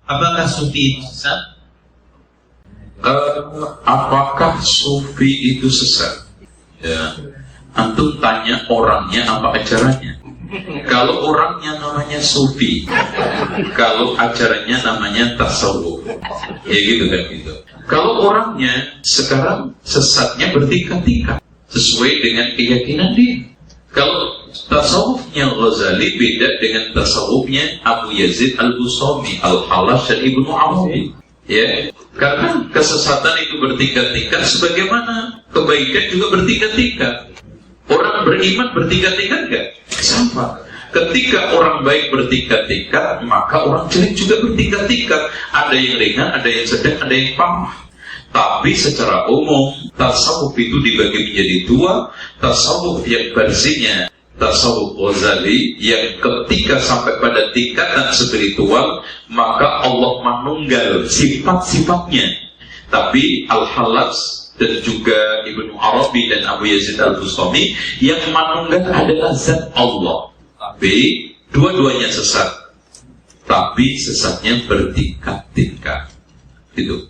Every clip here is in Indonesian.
Apakah sufi itu sesat? Apakah sufi itu sesat? Ya, antum tanya orangnya apa ajarannya. Kalau orangnya namanya sufi, kalau ajarannya namanya tasawuf, ya gitu kan gitu. Kalau orangnya sekarang sesatnya bertingkat-tingkat sesuai dengan keyakinan dia. Kalau tasawufnya Ghazali beda dengan tasawufnya Abu Yazid Al-Bustami, Al-Halash dan Ibnu Arabi. Ya, karena kesesatan itu bertingkat-tingkat, sebagaimana kebaikan juga bertingkat-tingkat. Orang beriman bertingkat-tingkat enggak? Sama. Ketika orang baik bertingkat-tingkat, maka orang jelek juga bertingkat-tingkat. Ada yang ringan, ada yang sedang, ada yang parah. Tapi secara umum, tasawuf itu dibagi menjadi dua. Tasawuf yang versinya tasawuf Ghazali, yang ketika sampai pada tingkatan spiritual, maka Allah menunggal sifat-sifatnya. Tapi Al-Halash dan juga Ibnu Arabi dan Abu Yazid Al-Bustami yang menunggal adalah zat Allah. Tapi dua-duanya sesat. Tapi sesatnya bertingkat-tingkat. Itu.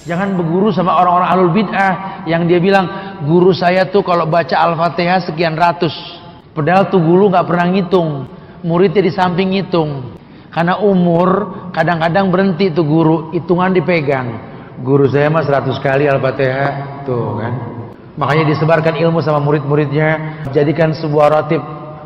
Jangan berguru sama orang-orang ahlul bid'ah yang dia bilang, guru saya tuh kalau baca Al-Fatihah sekian ratus. Padahal tuh guru gak pernah ngitung. Muridnya di samping ngitung. Karena umur kadang-kadang berhenti tuh guru, hitungan dipegang. Guru saya mah 100 kali Al-Fatihah. Tuh kan. Makanya disebarkan ilmu sama murid-muridnya. Jadikan sebuah rotib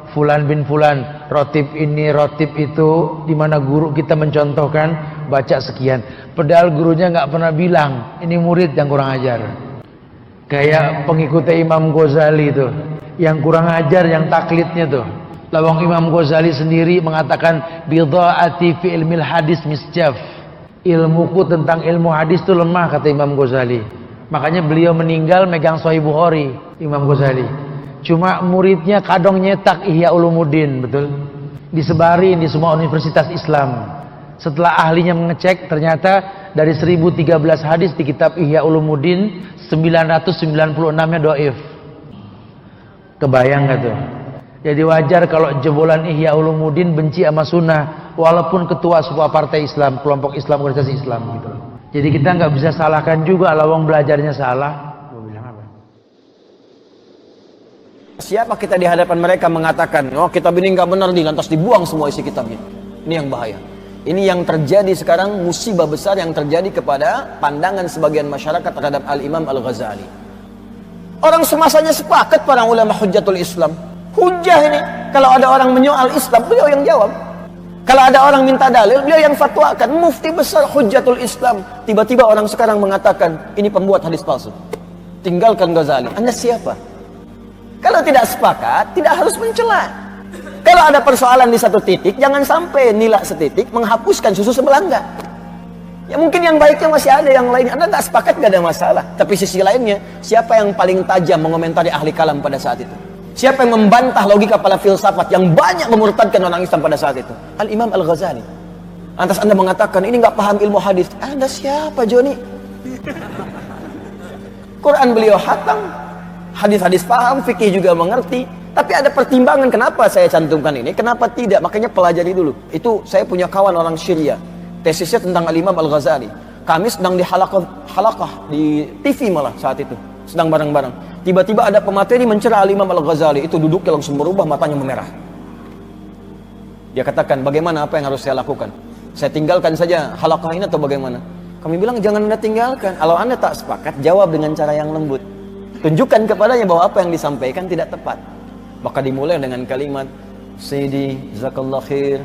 Fulan bin Fulan, rotib ini, rotib itu, di mana guru kita mencontohkan baca sekian. Padahal gurunya nggak pernah bilang, ini murid yang kurang ajar. Kayak pengikutnya Imam Ghazali itu, yang kurang ajar, yang taklidnya tuh. Lawang Imam Ghazali sendiri mengatakan, bidha'ati fi ilmil hadis misjaf. Ilmuku tentang ilmu hadis itu lemah, kata Imam Ghazali. Makanya beliau meninggal megang Sahih Bukhari, Imam Ghazali. Cuma muridnya kadang nyetak Ihya Ulumuddin, betul? Disebarin di semua universitas Islam. Setelah ahlinya mengecek, ternyata dari 1013 hadis di kitab Ihya Ulumuddin, 996-nya dhaif. Kebayang gak tuh? Jadi wajar kalau jebolan Ihya Ulumuddin benci sama sunnah, walaupun ketua sebuah partai Islam, kelompok Islam, organisasi Islam gitu. Jadi kita nggak bisa salahkan juga, lawang belajarnya salah. Siapa kita di hadapan mereka mengatakan, oh kitab ini nggak benar nih, lantas dibuang semua isi kitabnya. Ini yang bahaya. Ini yang terjadi sekarang, musibah besar yang terjadi kepada pandangan sebagian masyarakat terhadap Al-Imam Al-Ghazali. Orang semasanya sepakat para ulama Hujjatul Islam. Hujjah ini, kalau ada orang menyoal Islam, beliau yang jawab. Kalau ada orang minta dalil, beliau yang fatwakan. Mufti besar Hujjatul Islam. Tiba-tiba orang sekarang mengatakan, ini pembuat hadis palsu. Tinggalkan Ghazali. Anda siapa? Kalau tidak sepakat, tidak harus mencela. Kalau ada persoalan di satu titik, jangan sampai nilai setitik menghapuskan susu sebelanga. Ya mungkin yang baiknya masih ada, yang lainnya Anda nggak sepakat, nggak ada masalah. Tapi sisi lainnya, siapa yang paling tajam mengomentari ahli kalam pada saat itu? Siapa yang membantah logika para filsafat yang banyak memurtadkan orang Islam pada saat itu? Al-Imam Al-Ghazali. Lantas Anda mengatakan, ini nggak paham ilmu hadis. Anda siapa, Joni? Quran beliau hatam, hadis-hadis paham, fikih juga mengerti. Tapi ada pertimbangan kenapa saya cantumkan ini, kenapa tidak. Makanya pelajari dulu. Itu saya punya kawan orang Syria, tesisnya tentang Al-Imam Al-Ghazali. Kami sedang di halaqah di TV malah saat itu, sedang bareng-bareng. Tiba-tiba ada pemateri mencela Al-Imam Al-Ghazali. Itu duduknya langsung berubah, matanya memerah. Dia katakan, bagaimana, apa yang harus saya lakukan? Saya tinggalkan saja halaqah ini atau bagaimana? Kami bilang, jangan Anda tinggalkan. Kalau Anda tak sepakat, jawab dengan cara yang lembut. Tunjukkan kepadanya bahwa apa yang disampaikan tidak tepat. Maka dimulai dengan kalimat, Sayyidi, Jazakallah khair,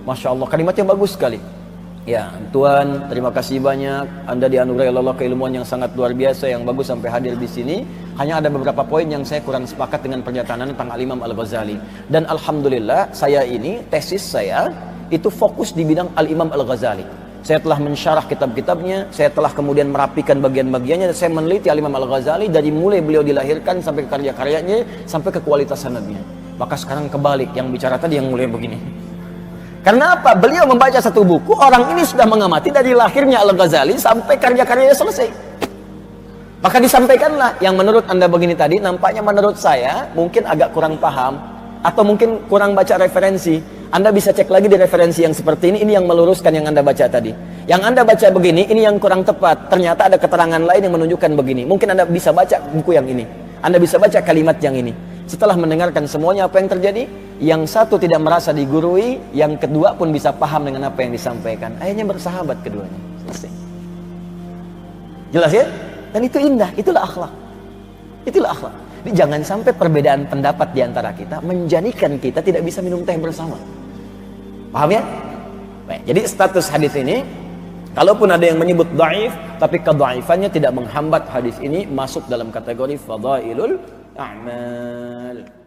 Masya Allah. Kalimatnya bagus sekali. Ya, Tuan, terima kasih banyak. Anda dianugerahi Allah keilmuan yang sangat luar biasa, yang bagus sampai hadir di sini. Hanya ada beberapa poin yang saya kurang sepakat dengan pernyataan tentang Al-Imam Al-Ghazali. Dan Alhamdulillah, saya ini, tesis saya, itu fokus di bidang Al-Imam Al-Ghazali. Saya telah mensyarah kitab-kitabnya, saya telah kemudian merapikan bagian-bagiannya, dan saya meneliti Al-Imam Al-Ghazali dari mulai beliau dilahirkan sampai ke karya-karyanya, sampai ke kualitas sanadnya. Maka sekarang kebalik, yang bicara tadi yang mulai begini. Karena apa? Beliau membaca satu buku, orang ini sudah mengamati dari lahirnya Al-Ghazali sampai karya-karyanya selesai. Maka disampaikanlah yang menurut Anda begini tadi, nampaknya menurut saya mungkin agak kurang paham, atau mungkin kurang baca referensi, Anda bisa cek lagi di referensi yang seperti ini yang meluruskan yang Anda baca tadi. Yang Anda baca begini, ini yang kurang tepat. Ternyata ada keterangan lain yang menunjukkan begini. Mungkin Anda bisa baca buku yang ini. Anda bisa baca kalimat yang ini. Setelah mendengarkan semuanya apa yang terjadi, yang satu tidak merasa digurui, yang kedua pun bisa paham dengan apa yang disampaikan. Akhirnya bersahabat keduanya. Selesai. Jelas ya? Dan itu indah, itulah akhlak. Itulah akhlak. Jadi jangan sampai perbedaan pendapat di antara kita menjadikan kita tidak bisa minum teh bersama. Paham ya? Baik, jadi status hadis ini, kalaupun ada yang menyebut dhaif, tapi kedhaifannya tidak menghambat hadis ini masuk dalam kategori fadailul a'mal.